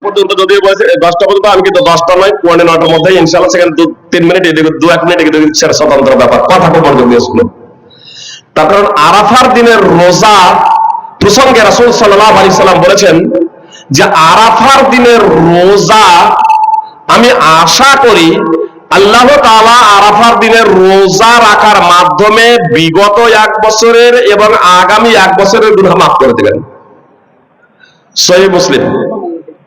পর্যন্ত যদি 10টা পর্যন্ত আমি কিন্তু 10টা নয় 9:15টার মধ্যে ইনশাআল্লাহ সেখানে 2-3 মিনিট এদিকে 2-1 মিনিট এদিকে সেটা স্বতন্ত্র ব্যাপার কথা মনোযোগ দিয়ে শুনুন। তার কারণ আরাফার দিনের রোজা প্রসঙ্গে রাসূল সাল্লাল্লাহু আলাইহি সাল্লাম বলেছেন যে আরাফার দিনের রোজা আমি আশা করি আল্লাহ তাআলা আরাফার দিনের রোজা রাখার মাধ্যমে বিগত 1 বছরের এবং আগামী 1 বছরের গুনাহ মাফ করে দেবেন। সহিহ মুসলিম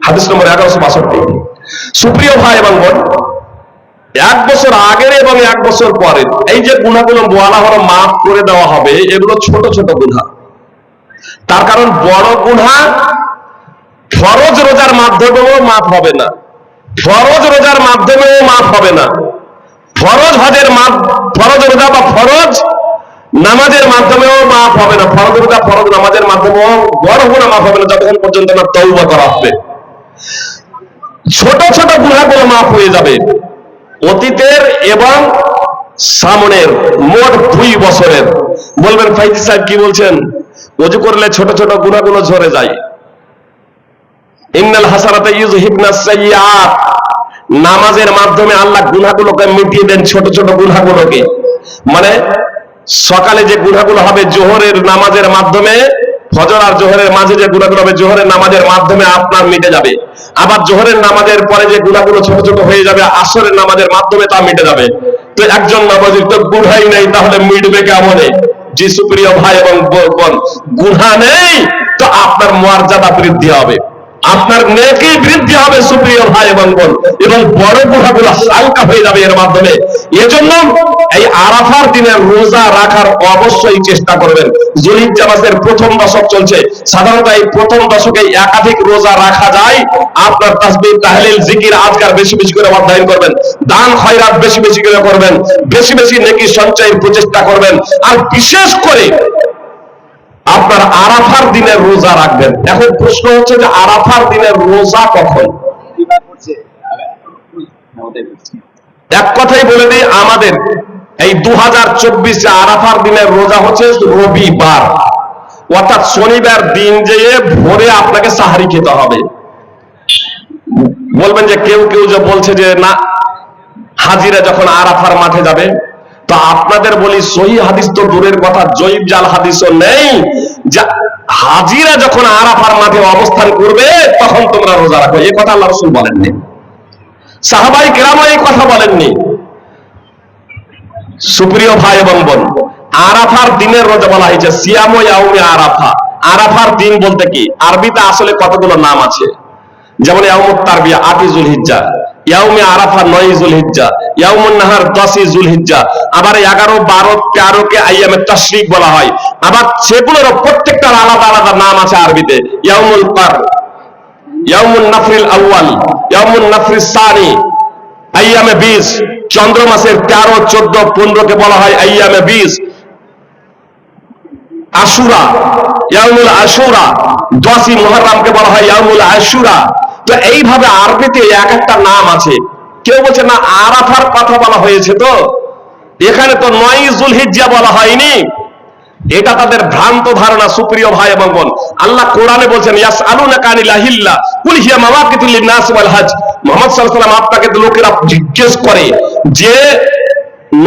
হাদিস নম্বর 1162। সুপ্রিয় ভাই এবং বোন, 1 বছর আগের এবং 1 বছর পরের এই যে গুনাহগুলো বলা হলো মাফ করে দেওয়া হবে, এগুলো ছোট ছোট গুনাহ। তার কারণ বড় গুনাহ ফরজ রোজার মাধ্যমেও মাফ হবে না, ফরজ রোজার মাধ্যমেও মাফ হবে না, ফরজ রোজা বা ফরজ নামাজের মাধ্যমেও মাফ হবে না, ফরজ রোজা ফরজ নামাজের মাধ্যমেও বড় গুনাহ মাফ হবে না যতক্ষণ পর্যন্ত না তওবা করা হবে। ছোট ছোট গুনাহগুলো মাফ হয়ে যাবে অতীতের এবং সামনের মোট 2 বছরের। বলবেন ফাইজি সাহেব কি বলছেন? ওযু করলে ছোট ছোট গুনাহগুলো ঝরে যায়। ইন্নাল হাসানাতা ইউযহিবনাস সাইয়্যাত, নামাজের মাধ্যমে আল্লাহ গুনাহগুলোকে মিটিয়ে দেন, ছোট ছোট গুনাহগুলোকে। মানে সকালে যে গুনাহগুলো হবে জোহরের নামাজের মাধ্যমে, ফজর আর জোহরের মাঝে যে গুনাহগুলো হবে জোহরের নামাজের মাধ্যমে আপনার মিটে যাবে। আবার জোহরের নামাজের পরে যে গুনাহগুলো ছোট ছোট হয়ে যাবে আসরের নামাজের মাধ্যমে তা মিটে যাবে। তো একজন নামাজীর তো গুনাহই নেই, তাহলে মিটবে কেমনে? জি সুপ্রিয় ভাই এবং বোন, গুনাহ নেই তো আপনার মর্যাদা বৃদ্ধি হবে, আপনার নেকি বৃদ্ধি হবে সুপ্রিয় ভাই এবং বোন, এবং বড় গুনাহগুলো হালকা হয়ে যাবে এর মাধ্যমে। এজন্য এই আরাফার দিনের রোজা রাখার অবশ্যই চেষ্টা করবেন। যুলহিজ্জা মাসের প্রথম দশক চলছে, সাধারণত এই প্রথম দশকে একাধিক রোজা রাখা যায়। আপনার তাসবিহ তাহলিল জিকির আজকার বেশি বেশি করে অধ্যয়ন করবেন, দান খয়রাত বেশি বেশি করে করবেন, বেশি বেশি নেকি সঞ্চয়ের প্রচেষ্টা করবেন, আর বিশেষ করে আপনার আরাফার দিনের রোজা রাখবেন। এখন প্রশ্ন হচ্ছে যে আরাফার দিনের রোজা কখন? এক কথাই বলে দিই, আমাদের এই 2024 আরাফার দিনের রোজা হচ্ছে রবিবার, অর্থাৎ শনিবার দিন যেয়ে ভোরে আপনাকে সাহারি খেতে হবে। বলবেন যে কেউ কেউ যে বলছে যে না হাজিরা যখন আরাফার মাঠে যাবে, তো আপনাদের বলি সহিহ হাদিস তো দূরের কথা, জয়ীব জাল হাদিসও নেই যে হাজিরা যখন আরাফার মাঠে অবস্থান করবে তখন তোমরা রোজা রাখো। এই কথা আল্লাহ রাসূল বলেননি, সাহাবায়ে কেরামও এই কথা বলেননি। সুপ্রিয় ভাই এবং বোন, আরাফার দিনের রোজা বলা হয়েছে সিয়ামু ইয়াউমি আরাফা। আরাফার দিন বলতে কি? আরবিতে আসলে কতগুলো নাম আছে, যেমন ইয়াউমুত তারবিয়া 8 যুলহিজ্জা, ইয়াউমে আরাফা 9 যুলহিজ্জা, ইয়াউমুন নাহার 10 যুলহিজ্জা, আবার 11, 12, 13 কে আইয়ামে তাশরিক বলা হয়। আবার সেগুলোর প্রত্যেকটার আলাদা আলাদা নাম আছে আরবিতে। ইয়াউমুল কার, ইয়াউমুন নাফরিল আউয়াল, ইয়াউমুন নাফরিস সানি, আইয়ামে 20, চন্দ্র মাসের 13, 14, 15 কে বলা হয় আইয়ামে 20। আশুরা, ইয়াউমুল আশুরা, 10ই মুহররমকে বলা হয় ইয়াউমুল আশুরা। তো এইভাবে আরবিতে এক একটা নাম আছে। কেউ বলছে না আরাফার কথা বলা হয়েছে, তো এখানে তো 9 যুলহিজ্জা বলা হয়নি। এটা তাদের ভ্রান্ত ধারণা সুপ্রিয় ভাই এবং বোন। আল্লাহ কোরআনে বলছেন ইয়াসআলুনাকা আনিল আহিল্লা কুল হিয়া মাওয়াকিতুল লিন-নাস ওয়াল হজ। মুহাম্মদ সাল্লাল্লাহু আলাইহি ওয়াসাল্লাম আপনাকে লোকেরা জিজ্ঞেস করে যে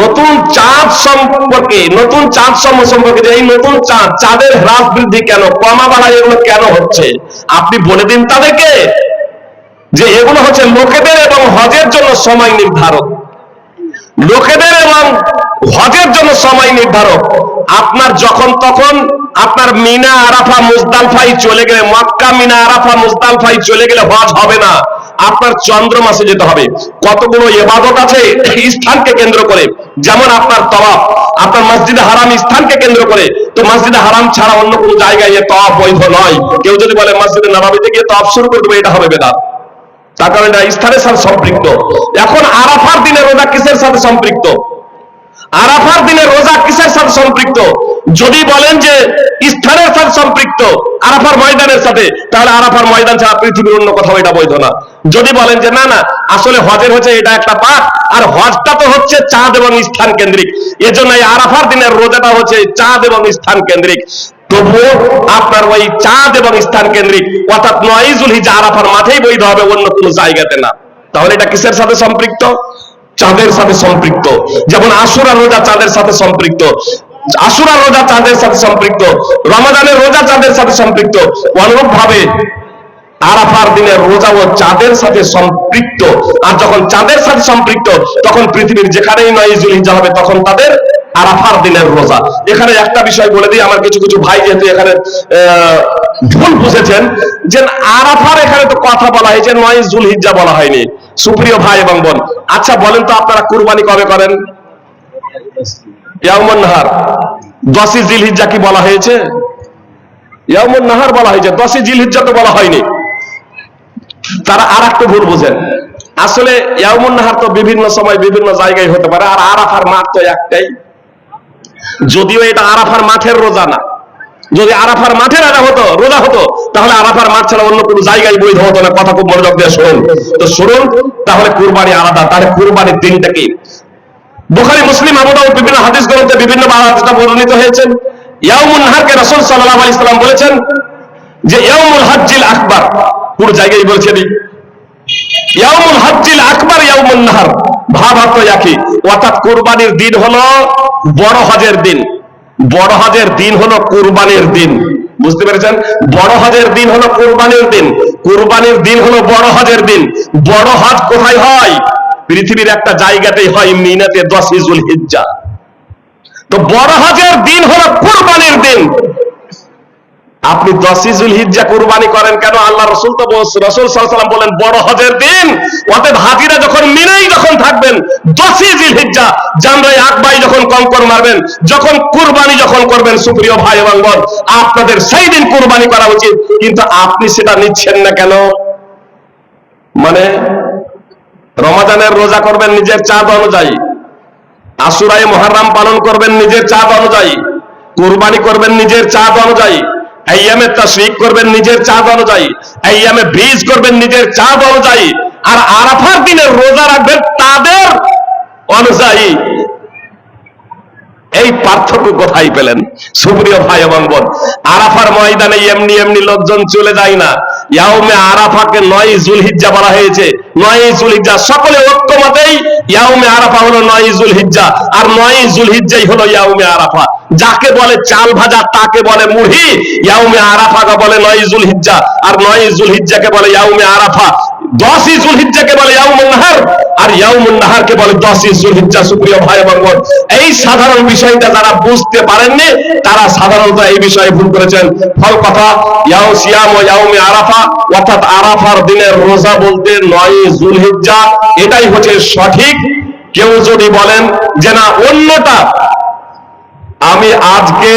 নতুন চাঁদ সম্পর্কে, নতুন চাঁদ সম্পর্কে, যে এই নতুন চাঁদ, চাঁদের হ্রাস বৃদ্ধি কেন, কমা বাড়া এগুলো কেন হচ্ছে, আপনি বলে দিন তাদেরকে যে এগুলো হচ্ছে লোকেদের এবং হজের জন্য সময় নির্ধারক, লোকেদের এবং হজের জন্য সময় নির্ধারক। আপনার যখন তখন আপনার মিনা আরাফা মুজদালিফায় চলে গেলে, মক্কা মিনা আরাফা মুজদালিফায় চলে গেলে হজ হবে না, আপনার চন্দ্র মাসে যেতে হবে। কতগুলো ইবাদত আছে স্থানকে কেন্দ্র করে, যেমন আপনার তাওয়াফ, আপনার মসজিদে হারাম স্থানকে কেন্দ্র করে, তো মসজিদে হারাম ছাড়া অন্য কোনো জায়গায় তাওয়াফ বৈধ নয়। কেউ যদি বলে মসজিদে নববীতে গিয়ে তাওয়াফ শুরু করে দেবে, এটা হবে বেদাত, তার কারণ এটা স্থানের সাথে সম্পৃক্ত। এখন আরাফার দিনে রোজা কিসের সাথে সম্পৃক্ত? আরাফার দিনে রোজা কিসের সাথে সম্পৃক্ত? যদি বলেন যে স্থানের সাথে সম্পৃক্ত, আরাফার ময়দানের সাথে, তাহলে আরাফার ময়দান ছাড়া পৃথিবীর অন্য কোথাও এটা বৈধ না। যদি বলেন যে না না আসলে হজের হচ্ছে এটা একটা পাঠ, আর হজটা তো হচ্ছে চাঁদ এবং স্থান কেন্দ্রিক, এজন্য এই আরাফার দিনের রোজাটা হচ্ছে চাঁদ এবং স্থান কেন্দ্রিক। তবুও আপনার ওই চাঁদ এবং স্থান কেন্দ্রিক অর্থাৎ 9 যুলহিজ্জা আরাফার মাঠেই বৈধ হবে, অন্য কোনো জায়গাতে না। তাহলে এটা কিসের সাথে সম্পৃক্ত? চাঁদের সাথে সম্পৃক্ত। যেমন আশুরা রোজা চাঁদের সাথে সম্পৃক্ত, আশুরা রোজা চাঁদের সাথে সম্পৃক্ত, রমাদানের রোজা চাঁদের সাথে সম্পৃক্ত, অনুরূপ ভাবে আরাফার দিনের রোজাও চাঁদের সাথে সম্পৃক্ত। আর যখন চাঁদের সাথে সম্পৃক্ত তখন পৃথিবীর যেখানেই 9 যুলহিজ্জা হবে তখন তাদের আরাফার দিনের রোজা। এখানে একটা বিষয় বলে দিই, আমার কিছু কিছু ভাই যেহেতু এখানে ভুল বুঝেছেন যে আরাফার এখানে তো কথা বলা হয়েছে, 9 যুলহিজ্জা বলা হয়নি। সুপ্রিয় ভাই এবং বোন, আচ্ছা বলেন তো আপনারা কুরবানি কবে করেন? ইয়াউমুন নাহার। 10 জিলহিজ্জা কি বলা হয়েছে? ইয়াউমুন নাহার বলা হয়েছে, 10 জিলহিজ্জা তো বলা হয়নি। তারা আর একটু ভুল বুঝেন। আসলে ইয়াউমুন নাহার তো বিভিন্ন সময় বিভিন্ন জায়গায় হতে পারে, আর আরাফার মাঠ তো একটাই। যদিও এটা আরাফার মাঠের রোজা না, যদি আরাফার মাঠের রোজা হতো তাহলে আরাফার মাঠ ছাড়া অন্য কোনো জায়গায় বৈধ হতো না। কথা খুব মনোযোগ দিয়ে শুনুন। তো শুনুন, তাহলে কুরবানি আলাদা। তাহলে কুরবানির দিনটা কি? বুখারী, মুসলিম, আবু দাউদ বিভিন্ন হাদিস গ্রন্থে বিভিন্ন হাদিসটা বর্ণিত হয়েছে। ইয়াউমুন নাহারকে রাসূল সাল্লাল্লাহু আলাইহি সাল্লাম বলেছেন যে ইয়াউমুল হজ্জিল আকবার। পুরো জায়গায় বলছেন ইয়াউমুল হজ্জিল আকবার ইয়াউমুন নাহার, ভাবার্থ একই। অর্থাৎ কুরবানির দিন হলো বড় হজের দিন, বড় হজের দিন হলো কুরবানির দিন। বুঝতে পেরেছেন? বড় হজের দিন হলো কুরবানির দিন, কুরবানির দিন হলো বড় হজের দিন। বড় হজ কোথায় হয়? পৃথিবীর একটা জায়গাতেই হয়, মিনাতে 10 যুলহিজ্জা। তো বড় হজের দিন হলো কুরবানির দিন। আপনি 10 যুলহিজ্জা কুরবানি করেন কেন? আল্লাহ রাসূল তো রাসূল সাল্লাল্লাহু আলাইহি ওয়াসাল্লাম বলেন বড় হজের দিন। অতএব হাজিরা যখন মিনায় যখন থাকবেন 10 জিলহিজ্জা জামরায়ে আকবায় যখন কঙ্কর মারবেন, যখন কুরবানি যখন করবেন, সুপ্রিয় ভাই এবং বোন, আপনাদের সেই দিন কুরবানি করা উচিত। কিন্তু আপনি সেটা নিচ্ছেন না কেন? মানে রমাদানের রোজা করবেন নিজের চাঁদ অনুযায়ী, আশুরায়ে মুহররম পালন করবেন নিজের চাঁদ অনুযায়ী, কুরবানি করবেন নিজের চাঁদ অনুযায়ী, আইয়ামে তাশরিক করবেন নিজের চাঁদ অনুযায়ী, আইয়ামে বীজ করবেন নিজের চাঁদ অনুযায়ী, আর আরাফার দিনের রোজা রাখবেন তাদের অনুযায়ী। এই পার্থক্য কোথায় পেলেন সুপ্রিয় ভাই এবং বোন? আরাফার ময়দানে এমনি এমনি লোকজন চলে যায় না। ইয়াউমে আরাফাকে 9 যুলহিজ্জা বলা হয়েছে। 9 যুলহিজ্জা সকলে ঐক্যমতেই ইয়াউমে আরাফা হলো 9 যুলহিজ্জা, আর 9 যুলহিজ্জাই হলো ইয়াউমে আরাফা। যাকে বলে চাল ভাজা তাকে বলে মুড়ি। ইয়াউমে আরাফাকে বলে 9 যুলহিজ্জা, আর 9 যুলহিজ্জাকে বলে ইয়াউমে আরাফা। 10 যুলহিজ্জাকে বলে ইয়াউমুন নাহার, আর ইয়াউমুন নাহারকে বলে 10 যুলহিজ্জা। সুপ্রিয় ভাই এবং বোন, এই সাধারণ বিষয়টা যারা বুঝতে পারেননি তারা সাধারণত এই বিষয়ে ভুল করেছেন। ফল কথা, সিয়াম ও ইয়াউমে আরাফা অর্থাৎ আরাফার দিনের রোজা বলতে 9 যুলহিজ্জা, এটাই হচ্ছে সঠিক। কেউ যদি বলেন যে না অন্যটা, আমি আজকে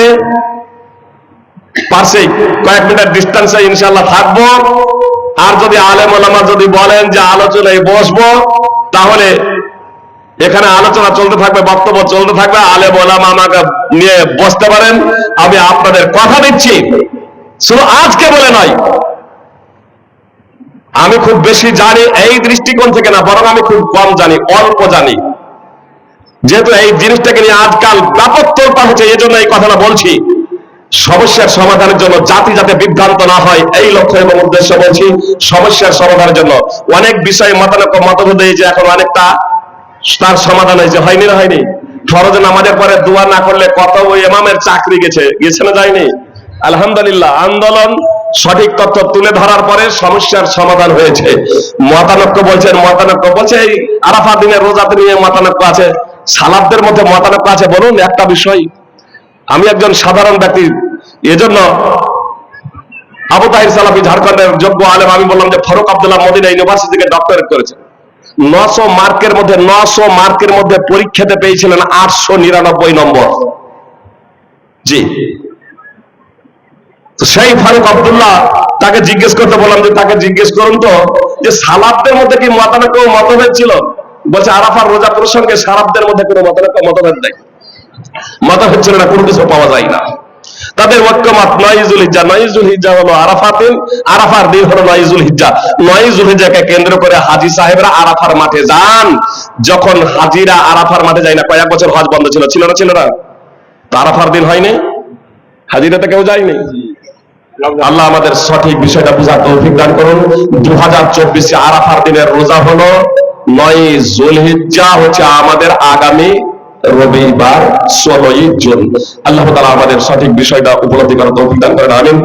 পাশে কয়েক মিনিট ডিস্টেন্সে ইনশাআল্লাহ থাকবো, আর যদি আলেম ওলামা যদি বলেন যে আলোচনায় বসবো, তাহলে এখানে আলোচনা চলতে থাকবে, বক্তব্য চলতে থাকবে, আলেম ওলামা আমাকে নিয়ে বসতে পারেন। আমি আপনাদের কথা দিচ্ছি, শুধু আজকে বলে নয়, আমি খুব বেশি জানি এই দৃষ্টিকোণ থেকে না, বরং আমি খুব কম জানি, অল্প জানি। যেহেতু এই জিনিসটাকে নিয়ে আজকাল ব্যাপক তোলপাড় হচ্ছে, এই জন্য এই কথাটা বলছি। সমস্যার সমাধানের জন্য, জাতি যাতে বিভ্রান্ত না হয়, এই লক্ষ্য এবং উদ্দেশ্য বলছি। সমস্যার সমাধানের জন্য অনেক বিষয়ে মতভেদ হয়েছে, এখন অনেকটা তার সমাধান হয়েছে। হয়নি না হয়নি? ফরজ নামাজের পরে দোয়া না করলে কত ওই ইমামের চাকরি গেছে না যায়নি? আলহামদুলিল্লাহ, আন্দোলন সঠিক তথ্য তুলে ধরার পরে সমস্যার সমাধান হয়েছে। মতানৈক্য বলছে এই আরাফা দিনের রোজাতে নিয়ে মতানৈক্য আছে, সালাফদের মধ্যে মতানৈক্য আছে। বলুন একটা বিষয়, আমি একজন সাধারণ ব্যক্তি, এজন্য আবু তাহির সালাফি ঝাড়খণ্ডের যোগ্য আলেম, আমি বললাম যে ফারুক আব্দুল্লাহ মদিনা ইউনিভার্সিটি থেকে ডক্টরেট করেছে। 900 মার্কের মধ্যে পরীক্ষাতে পেয়েছিলেন 899 নম্বর। জি, সেই ফারুক আব্দুল্লাহ, তাকে জিজ্ঞেস করতে বললাম যে তাকে জিজ্ঞেস করুন তো যে সালাফদের মধ্যে কি মতভেদ ছিল? বলছে আরাফার রোজা প্রসঙ্গে সালাফদের মধ্যে কোনো মতভেদ নাই, মতভেদ ছিল না, কোনো কিছু পাওয়া যায় না। তাদের ঐক্যমত 9 যুলহিজ্জা। 9 যুলহিজ্জা হলো আরাফার দিন হলো 9 যুলহিজ্জা। 9 যুলহিজ্জাকে কেন্দ্র করে হাজী সাহেবরা আরাফার মাঠে যান। যখন হাজীরা আরাফার মাঠে যায় না, কয়েক বছর হজ বন্ধ ছিল না? তো আরাফার দিন হয়নি? হাজিরাতে কেউ যায়নি। আল্লাহ আমাদের সঠিক বিষয়টা বোঝার তৌফিক দান করুন। 2024 আরাফার দিনের রোজা হলো 9 যুলহিজ্জা, হচ্ছে আমাদের আগামী রবিবার 16 জুন। আল্লাহ তাআলা আমাদের সঠিক বিষয়টা উপলব্ধি করার তৌফিক দান করেন, আমিন।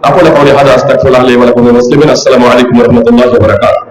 আপনারা কওলি হাযা আস্তাগফিরুল্লাহ লি ওয়া লাকুম ওয়া লিল মুসলিমিন। আসসালামু আলাইকুম ওয়া রাহমাতুল্লাহি ওয়া বারাকাতুহু।